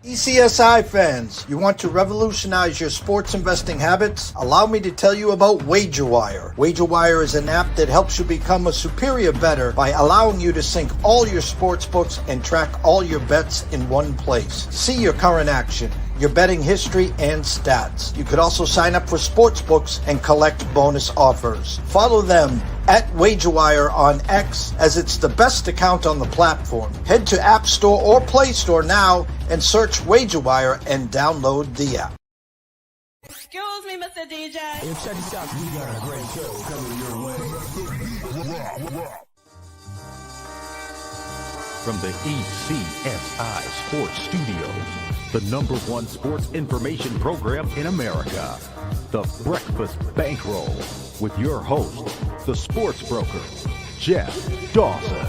ECSI fans, you want to revolutionize your sports investing habits? Allow me to tell you about WagerWire. WagerWire is an app that helps you become a superior bettor by allowing you to sync all your sports books and track all your bets in one place. See your current action, your betting history, and stats. You could also sign up for sports books and collect bonus offers. Follow them at WagerWire on X, as it's the best account on the platform. Head to App Store or Play Store now and search WagerWire and download the app. Excuse me, Mr. DJ. Hey, check this out. We got a great show coming your way. From the ECSI Sports Studios, the #1 sports information program in America, The Breakfast Bankroll, with your host, the sports broker, Jeff Dawson.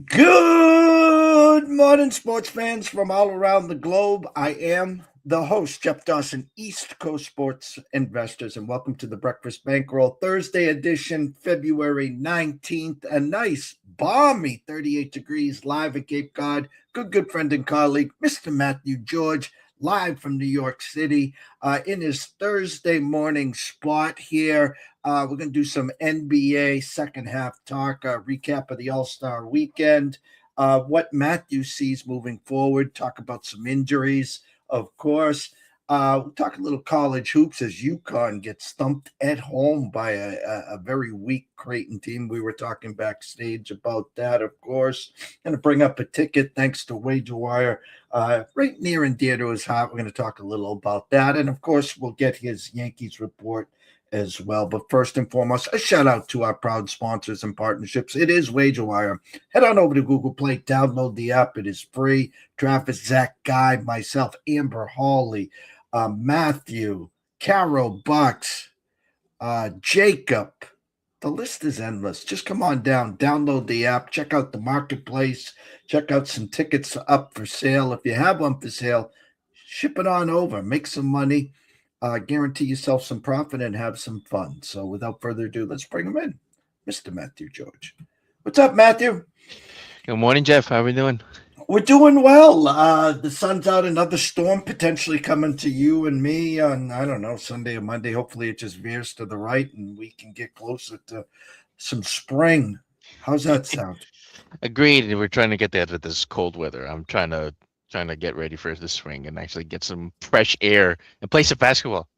Good morning, sports fans from all around the globe. I am the host, Jeff Dawson, East Coast Sports Investors, and welcome to the Breakfast Bankroll Thursday edition, February 19th. A nice, balmy 38 degrees live at Cape Cod. Good friend and colleague, Mr. Matthew George, live from New York City in his Thursday morning spot here. We're going to do some NBA second half talk, recap of the All-Star weekend, what Matthew sees moving forward, talk about some injuries, of course. We'll talk a little college hoops as UConn gets stumped at home by a very weak Creighton team. We were talking backstage about that, of course. Going to bring up a ticket thanks to WagerWire, right near and dear to his heart. We're going to talk a little about that. And, of course, we'll get his Yankees report as well. But first and foremost, a shout out to our proud sponsors and partnerships. It is WagerWire. Head on over to Google Play, download the app. It is free. Travis, Zach, Guy, myself, Amber Hawley, Matthew, Carol Bucks, Jacob. The list is endless. Just come on down, download the app, check out the marketplace, check out some tickets up for sale. If you have one for sale, ship it on over, make some money. Guarantee yourself some profit and have some fun. So without further ado, let's bring him in. Mr. Matthew George. What's up, Matthew? Good morning, Jeff. How are we doing? We're doing well. The sun's out, another storm potentially coming to you and me on, I don't know, Sunday or Monday. Hopefully it just veers to the right and we can get closer to some spring. How's that sound? Agreed. We're trying to get out of this cold weather. I'm trying to get ready for the spring and actually get some fresh air and play some basketball.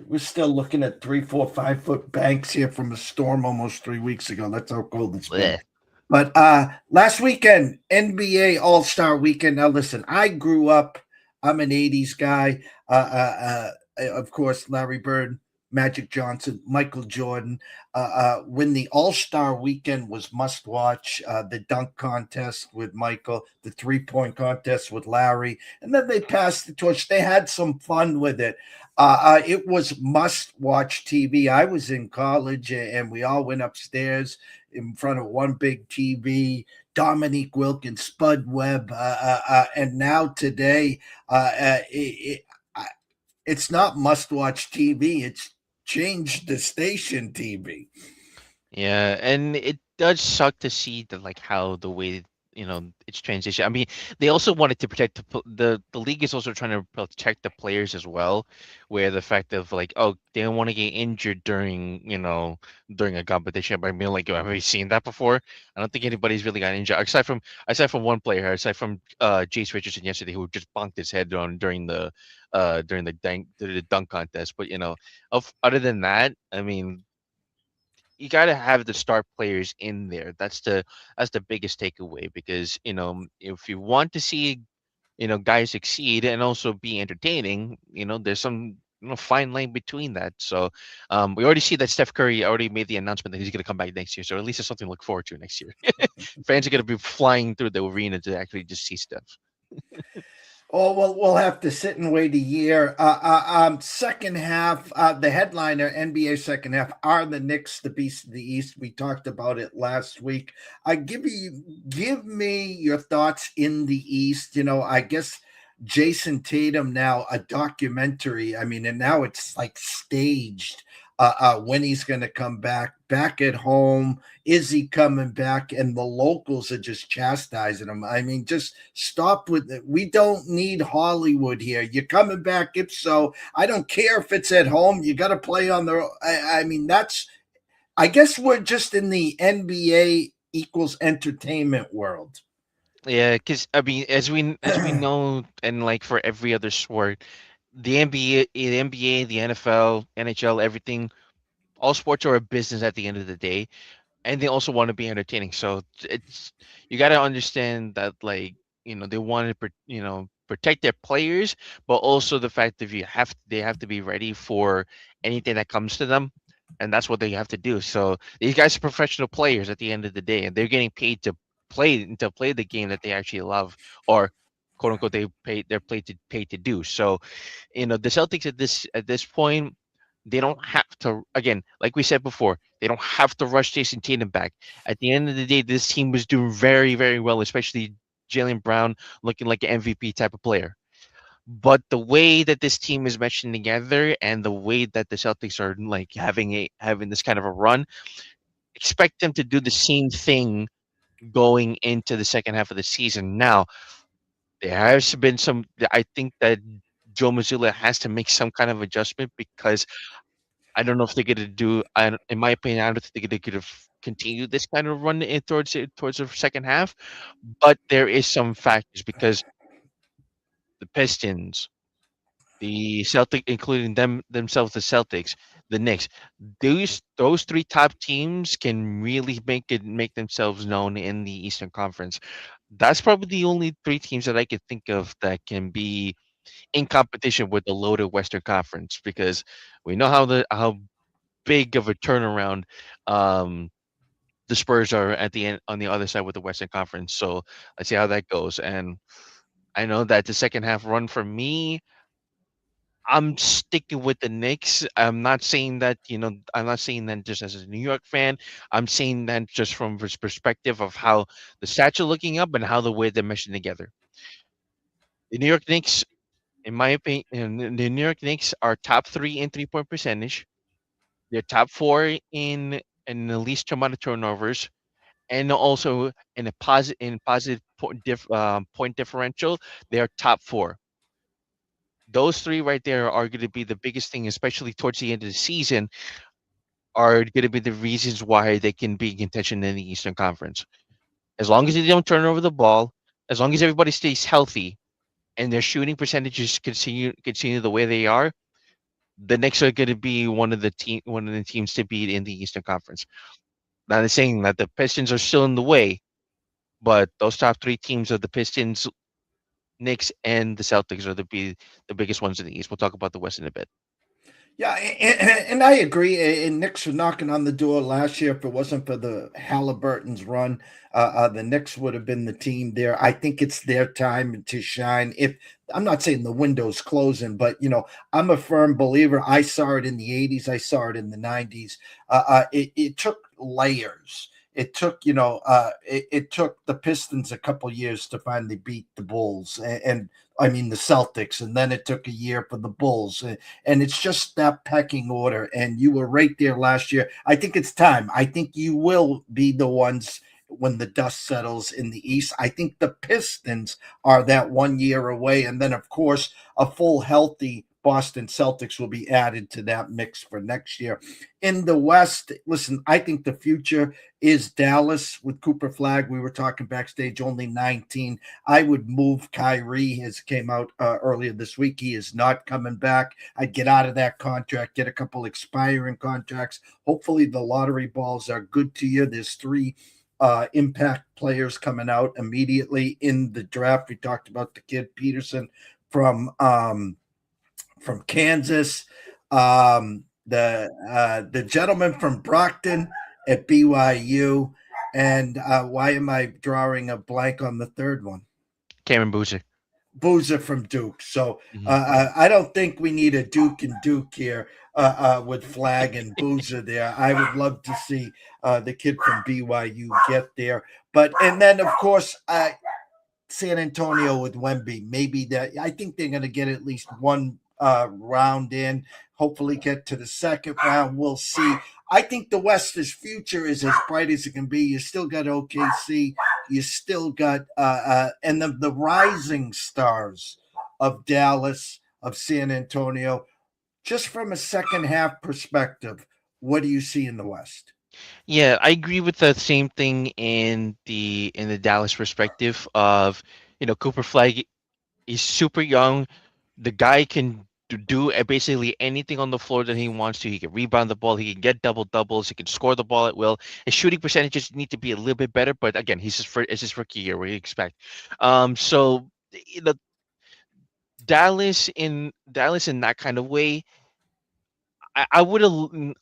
We're still looking at 3, 4, 5 foot banks here from a storm almost 3 weeks ago. That's how cold it's been. But last weekend, NBA All-Star Weekend. Now, listen, I grew up. I'm an 80s guy. Of course, Larry Bird, Magic Johnson, Michael Jordan. When the All-Star Weekend was must-watch, the dunk contest with Michael, the three-point contest with Larry, and then they passed the torch. They had some fun with it. It was must-watch TV. I was in college, and we all went upstairs in front of one big TV, Dominique Wilkins, Spud Webb, and now today, it's not must-watch TV. It's changed the station TV. Yeah, and it does suck to see how the way it's transition. I mean, they also wanted to protect the league is also trying to protect the players as well, where the fact of they don't want to get injured during a competition. But I mean, have you seen that before? I don't think anybody's really got injured aside from one player, aside from Jace Richardson yesterday, who just bonked his head on during the dunk contest. But other than that, I mean, you got to have the star players in there. That's the biggest takeaway, because if you want to see guys succeed and also be entertaining, there's some fine line between that. So we already see that Steph Curry already made the announcement that he's going to come back next year. So at least it's something to look forward to next year. Fans are going to be flying through the arena to actually just see Steph. Oh, well, we'll have to sit and wait a year. Second half, the headliner NBA second half are the Knicks, the Beast of the East. We talked about it last week. Give me your thoughts in the East. I guess Jason Tatum now a documentary. I mean, and now it's like staged. When he's going to come back at home, is he coming back? And the locals are just chastising him. I mean, just stop with it. We don't need Hollywood here. You're coming back. If so, I don't care if it's at home. You got to play on the. I mean, I guess we're just in the NBA equals entertainment world. Yeah, because I mean, as we know, and like for every other sport, the NFL, NHL, everything, all sports are a business at the end of the day, and they also want to be entertaining. So it's you got to understand that like they want to protect their players, but also the fact that they have to be ready for anything that comes to them, and that's what they have to do. So these guys are professional players at the end of the day, and they're getting paid to play the game that they actually love, or quote unquote they're paid to do. So the Celtics at this point, they don't have to, again, like we said before, they don't have to rush Jason Tatum back. At the end of the day, this team was doing very, very well, especially Jalen Brown looking like an MVP type of player. But the way that this team is meshing together and the way that the Celtics are like having this kind of a run, expect them to do the same thing going into the second half of the season. Now, there has been I think that Joe Mazzulla has to make some kind of adjustment because I don't know if they're gonna do. In my opinion, I don't think they're gonna continue this kind of run towards the second half. But there is some factors because the Pistons, the Celtic, including themselves, the Celtics, the Knicks, those three top teams can really make themselves known in the Eastern Conference. That's probably the only three teams that I could think of that can be in competition with the loaded Western Conference because we know how big of a turnaround um, the Spurs are at the end on the other side with the Western Conference. So let's see how that goes. And I know that the second half run for me, I'm sticking with the Knicks. I'm not saying that just as a New York fan. I'm saying that just from this perspective of how the stats are looking up and how the way they're meshing together. The New York Knicks, in my opinion, the New York Knicks are top three in 3-point percentage. They're top four in the least amount of turnovers, and also in positive point differential, they are top four. Those three right there are going to be the biggest thing, especially towards the end of the season, are going to be the reasons why they can be in contention in the Eastern Conference. As long as they don't turn over the ball, as long as everybody stays healthy, and their shooting percentages continue the way they are, the Knicks are going to be one of the teams to beat in the Eastern Conference. Not saying that the Pistons are still in the way, but those top three teams are the Pistons, Knicks, and the Celtics are the biggest ones in the East. We'll talk about the West in a bit. Yeah, and I agree. And Knicks were knocking on the door last year. If it wasn't for the Halliburton's run, the Knicks would have been the team there. I think it's their time to shine. If I'm not saying the window's closing, but I'm a firm believer. I saw it in the '80s. I saw it in the '90s. It took layers. It took it took the Pistons a couple years to finally beat the Bulls, and I mean the Celtics, and then it took a year for the Bulls. And it's just that pecking order. And you were right there last year. I think it's time. I think you will be the ones when the dust settles in the East. I think the Pistons are that 1 year away. And then, of course, a full, healthy Boston Celtics will be added to that mix for next year. In the West, listen, I think the future is Dallas with Cooper Flag. We were talking backstage, only 19. I would move Kyrie, as came out earlier this week. He is not coming back. I'd get out of that contract, get a couple expiring contracts. Hopefully the lottery balls are good to you. There's three impact players coming out immediately in the draft. We talked about the kid Peterson from Kansas, the gentleman from Brockton at BYU, and why am I drawing a blank on the third one? Cameron Boozer. Boozer from Duke. So Mhm. I don't think we need a Duke and Duke here with Flag and Boozer there. I would love to see the kid from BYU get there. But and then of course San Antonio with Wemby. Maybe that I think they're going to get at least one round in. Hopefully, get to the second round. We'll see. I think the West's future is as bright as it can be. You still got OKC. You still got and the rising stars of Dallas, of San Antonio. Just from a second half perspective, what do you see in the West? Yeah, I agree with the same thing in the Dallas perspective of, Cooper Flag is super young. The guy can do basically anything on the floor that he wants to. He can rebound the ball. He can get double doubles. He can score the ball at will. His shooting percentages need to be a little bit better, but again, it's his rookie year. What do you expect? So Dallas in that kind of way, I would have,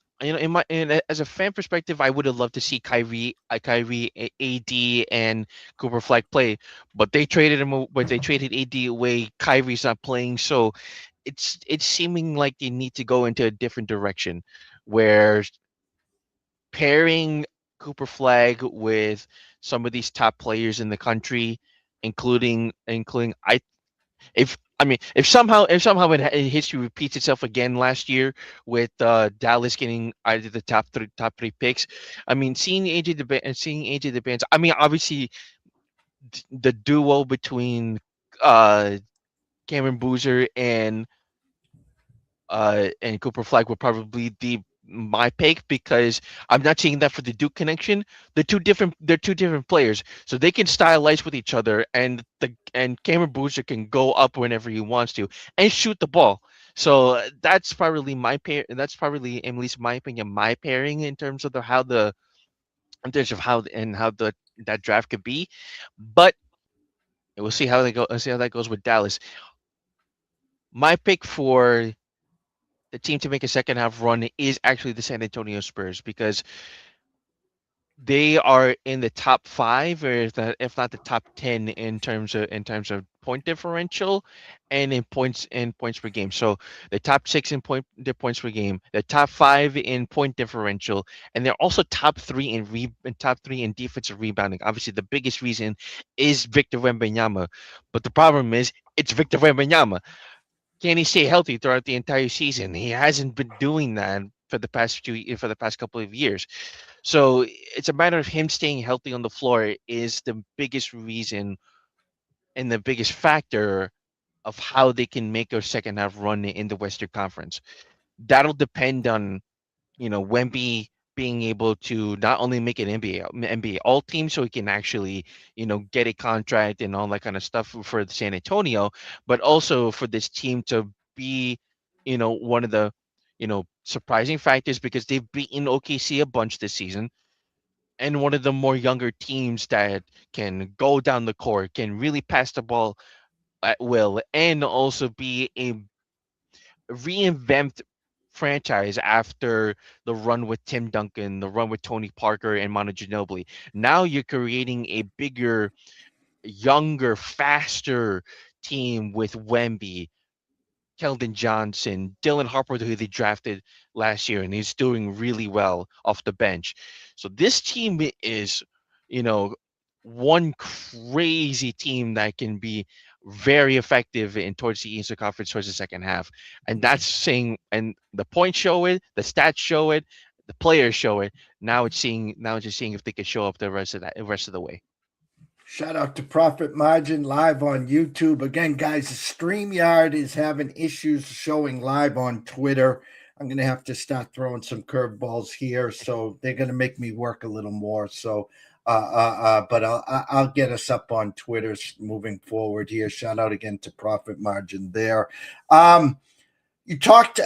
as a fan perspective, I would have loved to see Kyrie, AD, and Cooper Flag play, but they traded him. But they traded AD away. Kyrie's not playing, so it's seeming like they need to go into a different direction, where pairing Cooper Flag with some of these top players in the country, including if somehow history repeats itself again last year with Dallas getting either the top three picks. I mean, seeing AJ the I mean, obviously the duo between uh Cameron Boozer and Cooper Flag would probably be my pick, because I'm not seeing that for the Duke connection. They're two different players, so they can stylize with each other, and Cameron Boozer can go up whenever he wants to and shoot the ball. So that's probably my pair. That's probably, at least my opinion, my pairing in terms of how that draft could be. But we'll see how they go. Let's see how that goes with Dallas. My pick for the team to make a second half run is actually the San Antonio Spurs, because they are in the top five, or if not the top 10, in terms of point differential and in points per game. So the top six the points per game, the top five in point differential, and they're also top three in defensive rebounding. Obviously, the biggest reason is Victor Wembanyama, but the problem is it's Victor Wembanyama. Can he stay healthy throughout the entire season? He hasn't been doing that for the past couple of years. So it's a matter of him staying healthy on the floor is the biggest reason and the biggest factor of how they can make a second half run in the Western Conference. That'll depend on, Wemby being able to not only make an NBA All Team, so he can actually, get a contract and all that kind of stuff for the San Antonio, but also for this team to be, one of the, surprising factors, because they've beaten OKC a bunch this season, and one of the more younger teams that can go down the court, can really pass the ball at will, and also be a reinvent franchise after the run with Tim Duncan, the run with Tony Parker and Manu Ginobili. Now you're creating a bigger, younger, faster team with Wemby, Keldon Johnson, Dylan Harper, who they drafted last year, and he's doing really well off the bench. So this team is, you know, one crazy team that can be very effective in towards the Eastern Conference towards the second half. And that's saying, and the points show it, the stats show it, the players show it. Now it's just seeing if they can show up the rest of the way. Shout out to Profit Margin live on YouTube. Again, guys, StreamYard is having issues showing live on Twitter. I'm going to have to start throwing some curveballs here. So they're going to make me work a little more. So, but I'll get us up on Twitter moving forward here. Shout out again to Profit Margin there. You talked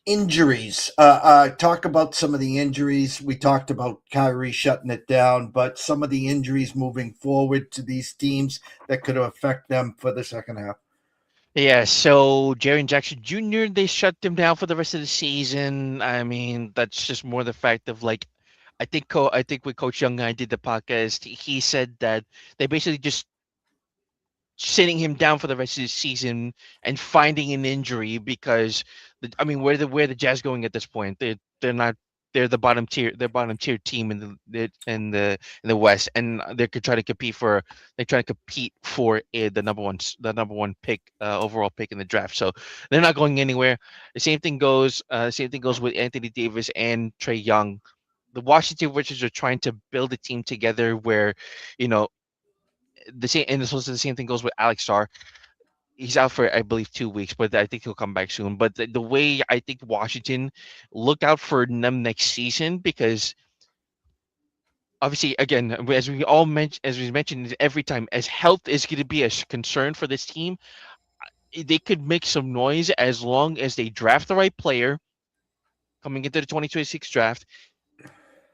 injuries. Talk about some of the injuries. We talked about Kyrie shutting it down, but some of the injuries moving forward to these teams that could affect them for the second half. Yeah, so Jaren Jackson Jr., they shut him down for the rest of the season. I mean, that's just more the fact of, like, I think with Coach Young, I did the podcast. He said that they basically just sitting him down for the rest of the season and finding an injury because I mean where the Jazz going at this point? They're not they're the bottom tier team in the West, and they could try to compete for they try to compete for the number one pick overall pick in the draft. So they're not going anywhere. The same thing goes with Anthony Davis and Trey Young. The Washington Wizards are trying to build a team together where, you know, the same and this also the same thing goes with Alex Starr. He's out for I believe 2 weeks, but I think he'll come back soon. But the way I think Washington look out for them next season because obviously again as we mentioned every time as health is going to be a concern for this team, they could make some noise as long as they draft the right player coming into the 2026 draft,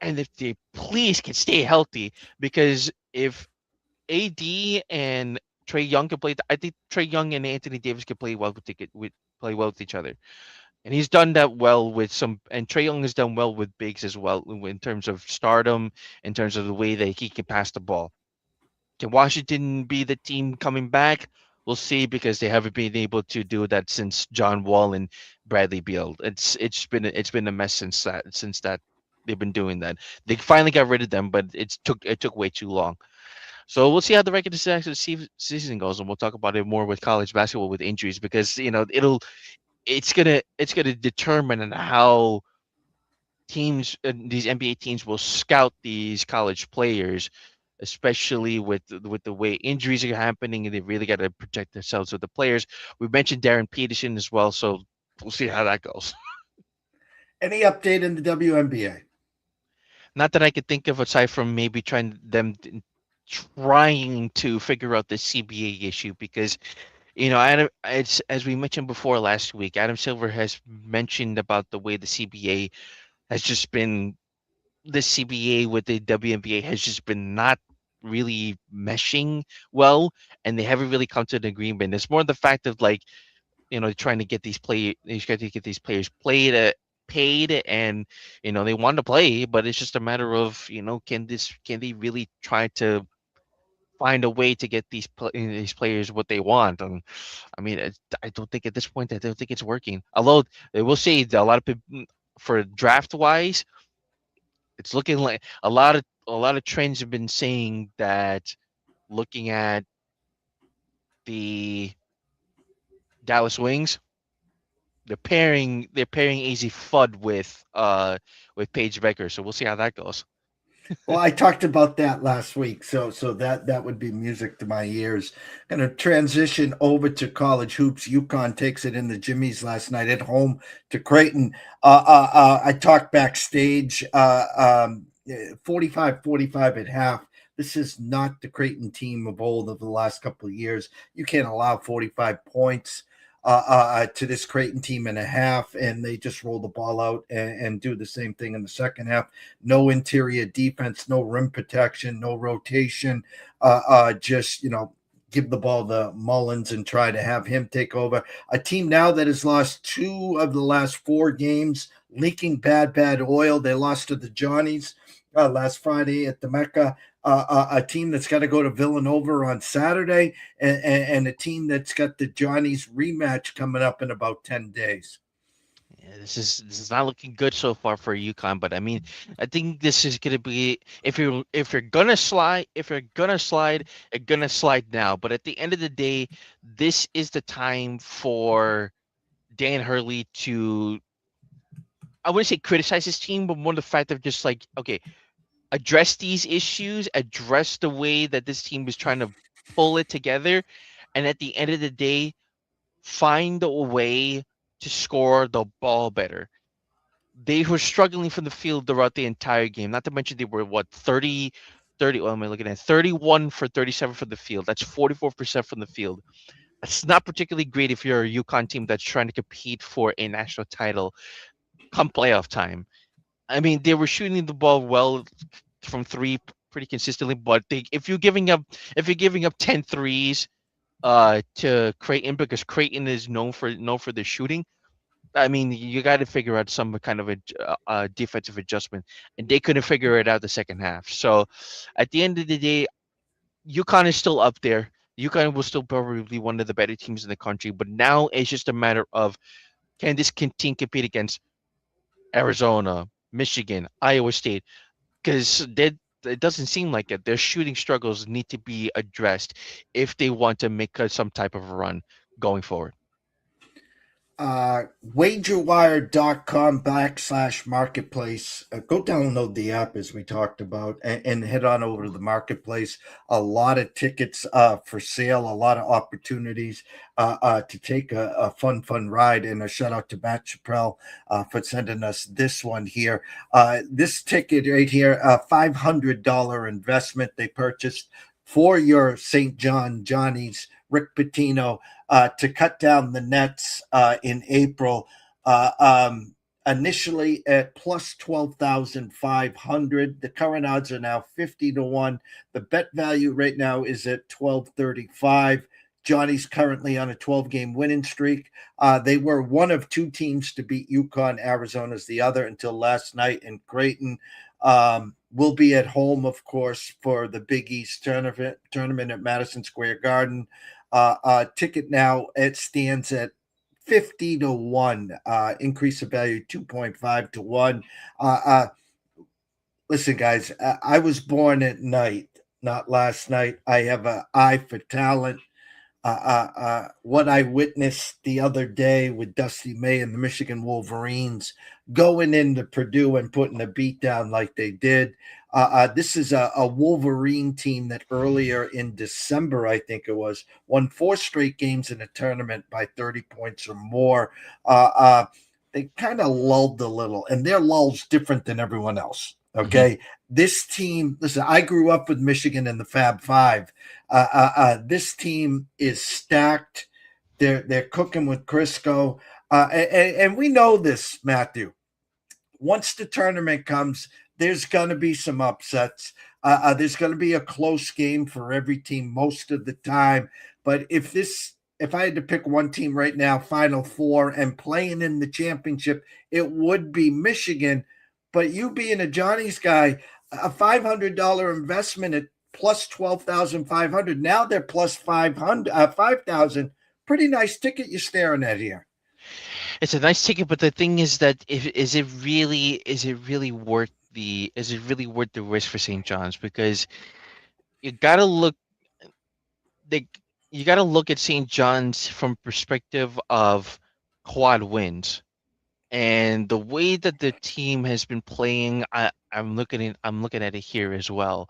and if they please can stay healthy because if AD and Trey Young can play. I think Trey Young and Anthony Davis can play well with each other, and he's done that well with some. And Trey Young has done well with bigs as well in terms of stardom, in terms of the way that he can pass the ball. Can Washington be the team coming back? We'll see because they haven't been able to do that since John Wall and Bradley Beal. It's been a mess since that they've been doing that. They finally got rid of them, but it took way too long. So we'll see how the regular season goes, and we'll talk about it more with college basketball with injuries because it's gonna determine on how these NBA teams will scout these college players, especially with the way injuries are happening, and they really got to protect themselves with the players. We mentioned Darren Peterson as well, so we'll see how that goes. Any update in the WNBA? Not that I could think of aside from maybe trying to figure out the CBA issue because Adam, it's as we mentioned before last week. Adam Silver has mentioned about the way has just been the CBA with the WNBA has just been not really meshing well, and they haven't really come to an agreement. It's more the fact of like trying to get these players paid, and they want to play, but it's just a matter of can they really try to find a way to get these players what they want. I mean, I don't think at this point I don't think it's working. Although I will say that a lot of people for draft wise, it's looking like a lot of trends have been saying that looking at the Dallas Wings, they're pairing Easy Fudd with Paige Becker. So we'll see how that goes. Well, I talked about that last week, so that would be music to my ears. Going to transition over to college hoops. UConn takes it in the Jimmies last night at home to Creighton. I talked backstage. 45-45 at half. This is not the Creighton team of old of the last couple of years. You can't allow 45 points to this Creighton team in a half, and they just roll the ball out and do the same thing in the second half. No interior defense, no rim protection, no rotation. Just give the ball to Mullins and try to have him take over. A team now that has lost 2 of the last 4 games, leaking bad oil. They lost to the Johnnies last Friday at the Mecca. A team that's got to go to Villanova on Saturday, and a team that's got the Johnnies rematch coming up in about 10 days. Yeah, this is not looking good so far for UConn, but I mean, I think this is gonna be if you're gonna slide, you're gonna slide now. But at the end of the day, this is the time for Dan Hurley to I wouldn't say criticize his team, but more the fact of just like, okay, address these issues, address the way that this team is trying to pull it together, and at the end of the day, find a way to score the ball better. They were struggling from the field throughout the entire game. Not to mention they were what 30. What am I looking at? 31 for 37 from the field. That's 44% from the field. That's not particularly great if you're a UConn team that's trying to compete for a national title come playoff time. I mean, they were shooting the ball well from three pretty consistently, but if you're giving up 10 threes to Creighton because Creighton is known for their shooting. I mean, you got to figure out some kind of a defensive adjustment, and they couldn't figure it out the second half. So, at the end of the day, UConn is still up there. UConn will still probably be one of the better teams in the country, but now it's just a matter of can this team compete against Arizona, Michigan, Iowa State? Because it doesn't seem like it. Their shooting struggles need to be addressed if they want to make some type of a run going forward. Wagerwire.com/marketplace. Go download the app as we talked about and head on over to the marketplace. A lot of tickets for sale, a lot of opportunities to take a fun ride. And a shout out to Matt Chappell for sending us this one here. This ticket right here, a $500 investment they purchased for your St. John Johnny's Rick Pitino to cut down the nets in April. Initially at plus 12,500. The current odds are now 50-1. The bet value right now is at 1235. Johnny's currently on a 12-game winning streak. They were one of two teams to beat UConn. Arizona's the other until last night in Creighton. Will be at home, of course, for the Big East tournament at Madison Square Garden. Ticket now, it stands at 50-1, increase of value 2.5-1. Listen, guys, I was born at night, not last night. I have an eye for talent. What I witnessed the other day with Dusty May and the Michigan Wolverines going into Purdue and putting a beat down like they did. This is a Wolverine team that earlier in December, I think it was, won 4 straight games in a tournament by 30 points or more. They kind of lulled a little, and their lull's different than everyone else. Okay. Mm-hmm. This team, listen, I grew up with Michigan in the Fab Five. This team is stacked. They're cooking with Crisco. And we know this, Matthew. Once the tournament comes, there's going to be some upsets. There's going to be a close game for every team most of the time. But if I had to pick one team right now, Final Four and playing in the championship, it would be Michigan. But you being a Johnny's guy, a $500 investment at plus 12,500. Now they're plus 5,000. Pretty nice ticket you're staring at here. It's a nice ticket, but the thing is that is it really worth the risk for St. John's? Because you gotta look at St. John's from perspective of quad wins. And the way that the team has been playing, I'm looking at it here as well,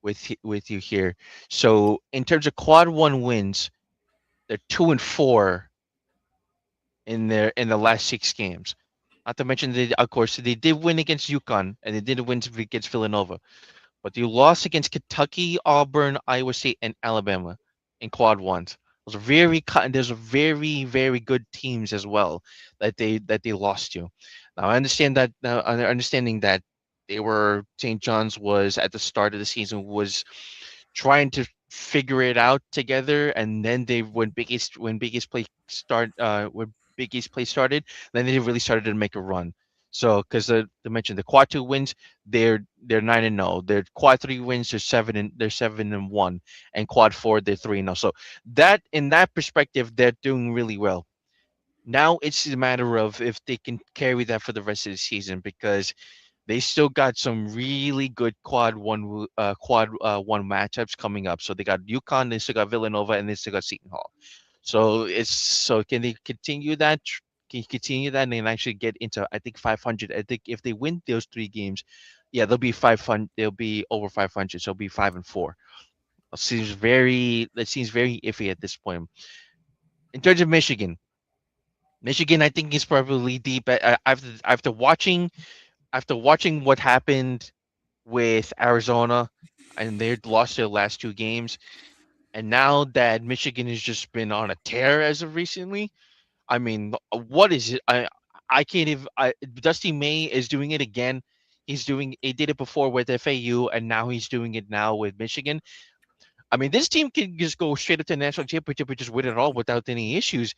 with you here. So in terms of quad 1 wins, they're 2-4 in the last 6 games. Not to mention of course they did win against UConn and they did win against Villanova, but they lost against Kentucky, Auburn, Iowa State, and Alabama in quad 1s. There's very good teams as well that they lost to. Now I understand that. Now understanding that St. John's was at the start of the season was trying to figure it out together, and then when Big East play started, then they really started to make a run. So because they mentioned the quad 2 wins, they're 9-0. Their quad 3 wins, they're 7-1, and quad 4 they're 3-0. So that in that perspective, they're doing really well. Now it's a matter of if they can carry that for the rest of the season, because they still got some really good quad one matchups coming up. So they got UConn, they still got Villanova, and they still got Seton Hall. So can they continue that? Can you continue that and actually get into, I think, 500? I think if they win those 3 games, yeah, they'll be 500. They'll be over 500. So it'll be 5-4. That seems very iffy at this point. In terms of Michigan, I think is probably deep. After watching what happened with Arizona, and they lost their last 2 games, and now that Michigan has just been on a tear as of recently, I mean, what is it? I can't even. Dusty May is doing it again. He did it before with FAU, and now he's doing it now with Michigan. I mean, this team can just go straight up to the national championship and just win it all without any issues.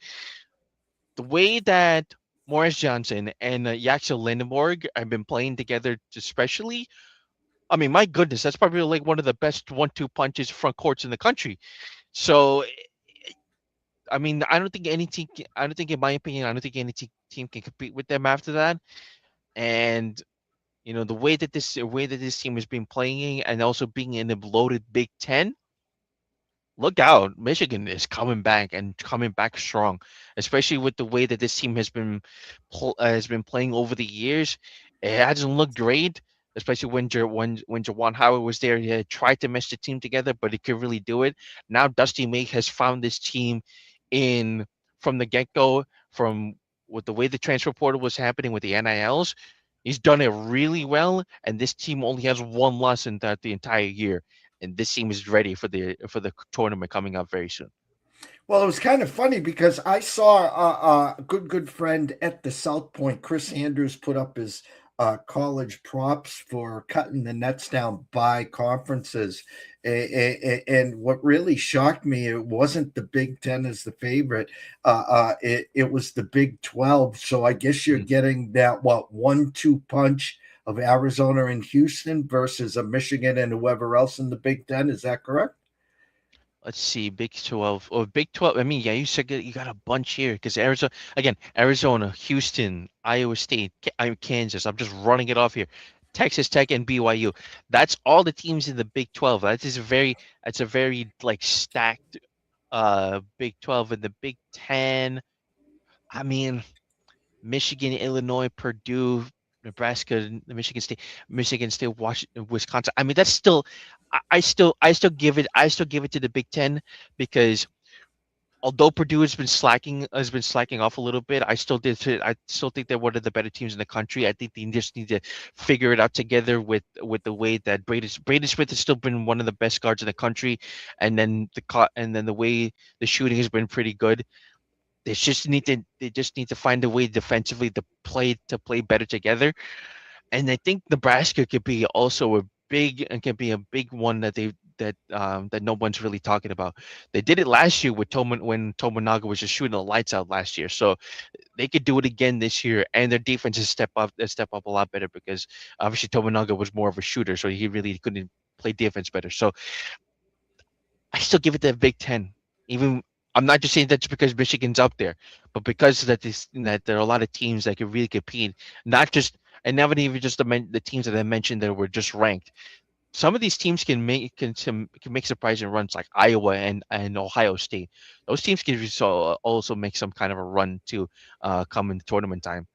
The way that Morris Johnson and Yaxel Lindenborg have been playing together, especially, I mean, my goodness, that's probably like one of the best 1-2 punches front courts in the country. So, I mean, I don't think any team. I don't think, in my opinion, I don't think any team can compete with them after that. And the way that this team has been playing, and also being in the loaded Big Ten, look out. Michigan is coming back and coming back strong, especially with the way that this team has been playing over the years. It hasn't looked great, especially when Jawan Howard was there. He had tried to mesh the team together, but he could really do it. Now Dusty May has found this team in from the get-go, from with the way the transfer portal was happening with the NILs. He's done it really well, and this team only has one loss in that the entire year, and this team is ready for the tournament coming up very soon. Well, it was kind of funny because I saw a good friend at the South Point, Chris Andrews, put up his college props for cutting the nets down by conferences. And what really shocked me, it wasn't the Big Ten as the favorite. It was the Big 12. So I guess you're Mhm. getting that, 1-2 punch of Arizona and Houston versus a Michigan and whoever else in the Big Ten. Is that correct? Let's see, Big 12 or Big 12. I mean, yeah, you got a bunch here because Arizona, Houston, Iowa State, Kansas. I'm just running it off here. Texas Tech and BYU. That's all the teams in the Big 12. That's a very like stacked Big 12. In the Big 10. I mean, Michigan, Illinois, Purdue, Nebraska, Michigan State, Washington, Wisconsin. I mean, that's still, I still give it to the Big Ten, because although Purdue has been slacking off a little bit, I still think they're one of the better teams in the country. I think they just need to figure it out together with the way that Braden Smith has still been one of the best guards in the country, and then the way the shooting has been pretty good. They just need to find a way defensively to play better together. And I think Nebraska could be also a big and can be a big one that no one's really talking about. They did it last year with when Tominaga was just shooting the lights out last year. So they could do it again this year, and their defense has step up a lot better, because obviously Tominaga was more of a shooter, so he really couldn't play defense better. So I still give it to the Big Ten. Even I'm not just saying that just because Michigan's up there, but because that there are a lot of teams that can really compete. Not just and not even just the teams that I mentioned that were just ranked. Some of these teams can make surprising runs, like Iowa and Ohio State. Those teams can also make some kind of a run to come in the tournament time.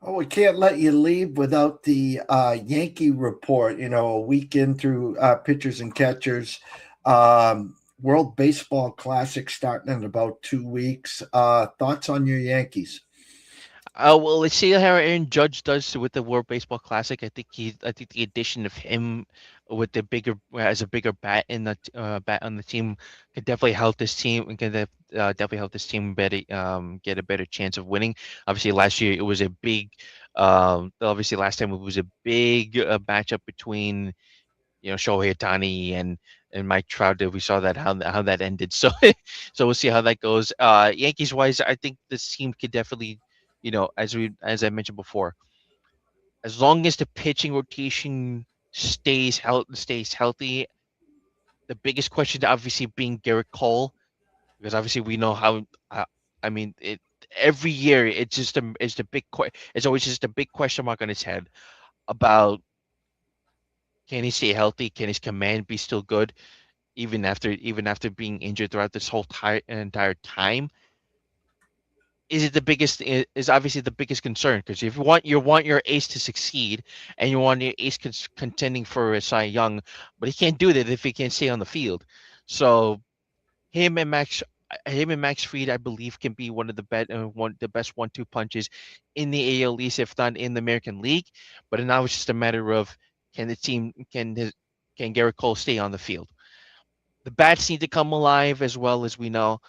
Oh, we can't let you leave without the Yankee report. A weekend through pitchers and catchers. World Baseball Classic starting in about 2 weeks. Thoughts on your Yankees? Well, let's see how Aaron Judge does with the World Baseball Classic. I think the addition of him with the bigger as a bigger bat on the team could definitely help this team and definitely help this team get a better chance of winning. Obviously, last year it was a big. Obviously, last time it was a big matchup between Shohei Ohtani and Mike Trout. We saw that how that ended. So so we'll see how that goes. Yankees wise, I think this team could definitely, as I mentioned before, as long as the pitching rotation stays healthy. The biggest question obviously being Garrett Cole, because obviously we know how. I mean, it every year it's always just a big question mark on his head about, can he stay healthy? Can his command be still good even after being injured throughout this whole entire time? Is obviously the biggest concern, because if you want your ace to succeed, and you want your ace contending for a Cy Young, but he can't do that if he can't stay on the field. So him and Max Fried, I believe, can be one the best 1-2 punches in the AL East, if not in the American League. But now it's just a matter of, can Garrett Cole stay on the field? The bats need to come alive as well. As we know,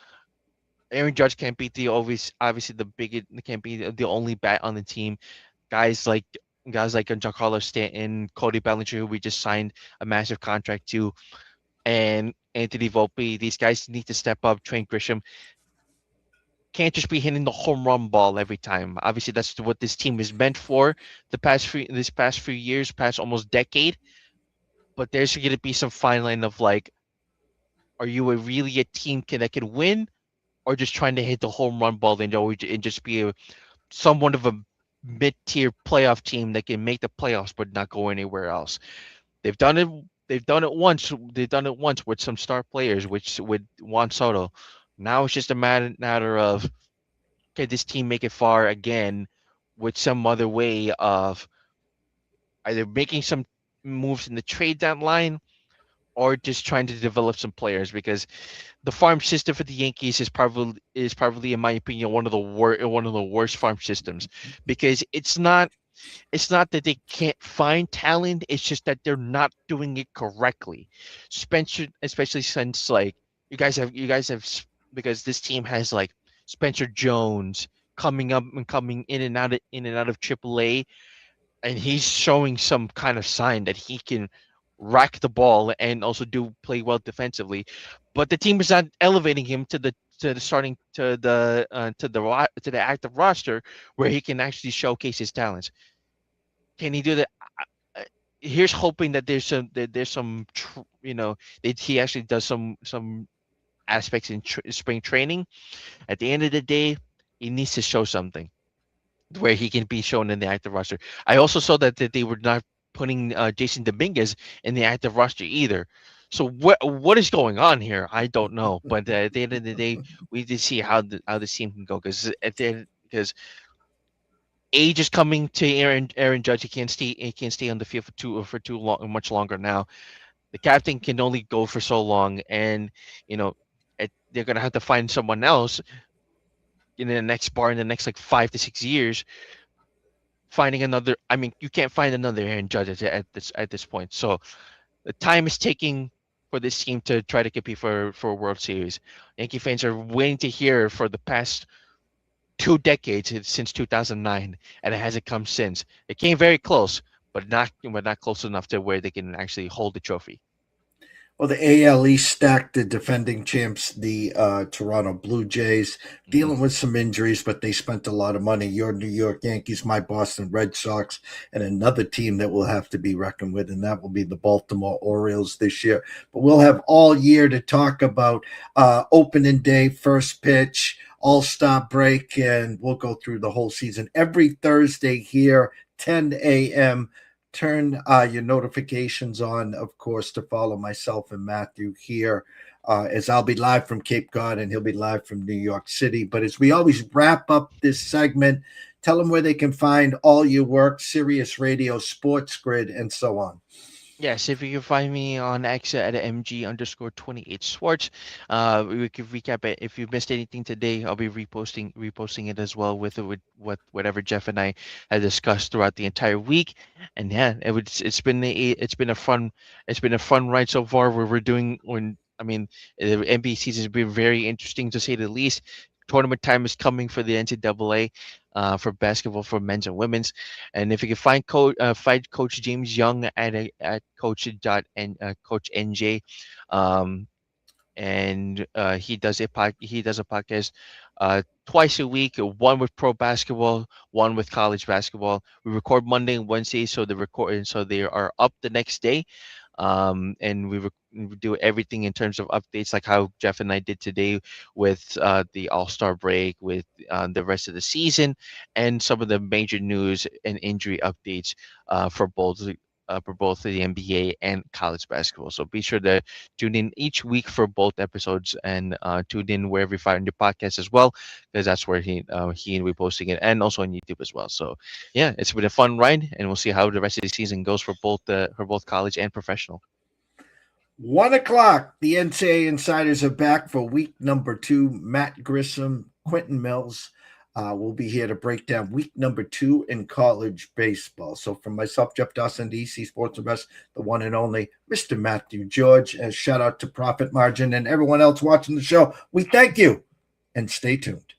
Aaron Judge can't be the always obviously the biggest can't be the only bat on the team. Guys like guys like Giancarlo Stanton, Cody Bellinger, who we just signed a massive contract to, and Anthony Volpe. These guys need to step up. Trent Grisham. can't just be hitting the home run ball every time. Obviously, that's what this team is meant for this past few years, past almost decade. But there's going to be some fine line of like, are you really a team that can win, or just trying to hit the home run ball and just be somewhat of a mid-tier playoff team that can make the playoffs but not go anywhere else. They've done it. They've done it once. They've done it once with some star players, which with Juan Soto. Now it's just a matter of, can this team make it far again with some other way of either making some moves in the trade deadline or just trying to develop some players, because the farm system for the Yankees is probably in my opinion one of the worst farm systems, because it's not that they can't find talent, it's just that they're not doing it correctly. Spencer, especially since like you guys have because this team has like Spencer Jones coming up and coming in and out of AAA, and he's showing some kind of sign that he can rack the ball and also do play well defensively, but the team is not elevating him to the starting to the active roster where he can actually showcase his talents. Can he do that? Uh, Here's hoping that that he actually does some aspects in spring training. At the end of the day, he needs to show something where he can be shown in the active roster. I also saw that they were not putting Jason Dominguez in the active roster either. So what is going on here? I don't know. But at the end of the day, we need to see how the team can go, because age is coming to Aaron Judge. He can't stay on the field for too long, much longer now. The captain can only go for so long, and you know they're gonna have to find someone else in the next like 5 to 6 years. Finding another, I mean, you can't find another Aaron Judge at this point. So the time is taking for this team to try to compete for a World Series. Yankee fans are waiting to hear for the past 2 decades since 2009, and it hasn't come since. It came very close, but not close enough to where they can actually hold the trophy. Well, the AL East stacked the defending champs, the Toronto Blue Jays, Mhm. dealing with some injuries, but they spent a lot of money. Your New York Yankees, my Boston Red Sox, and another team that will have to be reckoned with, and that will be the Baltimore Orioles this year. But we'll have all year to talk about opening day, first pitch, all-star break, and we'll go through the whole season every Thursday here, 10 a.m. Turn your notifications on, of course, to follow myself and Matthew here, as I'll be live from Cape Cod and he'll be live from New York City. But as we always wrap up this segment, tell them where they can find all your work, Sirius Radio, Sports Grid, and so on. Yes, if you can find me on X at MG_28 Swartz. We can recap it. If you missed anything today, I'll be reposting it as well with whatever Jeff and I had discussed throughout the entire week. And yeah, it's been a fun ride so far. Where we're doing when I mean the NBA season has been very interesting to say the least. Tournament time is coming for the NCAA, for basketball for men's and women's. And if you can find Coach James Young at Coach NJ, um, and he does a podcast twice a week, one with pro basketball, one with college basketball. We record Monday and Wednesday, so they are up the next day. And we do everything in terms of updates, like how Jeff and I did today with the All-Star break, with the rest of the season, and some of the major news and injury updates for both the NBA and college basketball. So be sure to tune in each week for both episodes, and tune in wherever you find your podcast as well, because that's where he will be posting it, and also on YouTube as well. So yeah, it's been a fun ride, and we'll see how the rest of the season goes for both college and professional. 1 o'clock, the NCAA Insiders are back for week number 2. Matt Grissom, Quentin Mills will be here to break down week number 2 in college baseball. So from myself, Jeff Dawson, DC Sports Invest, the one and only Mr. Matthew George, and shout out to Profit Margin and everyone else watching the show. We thank you and stay tuned.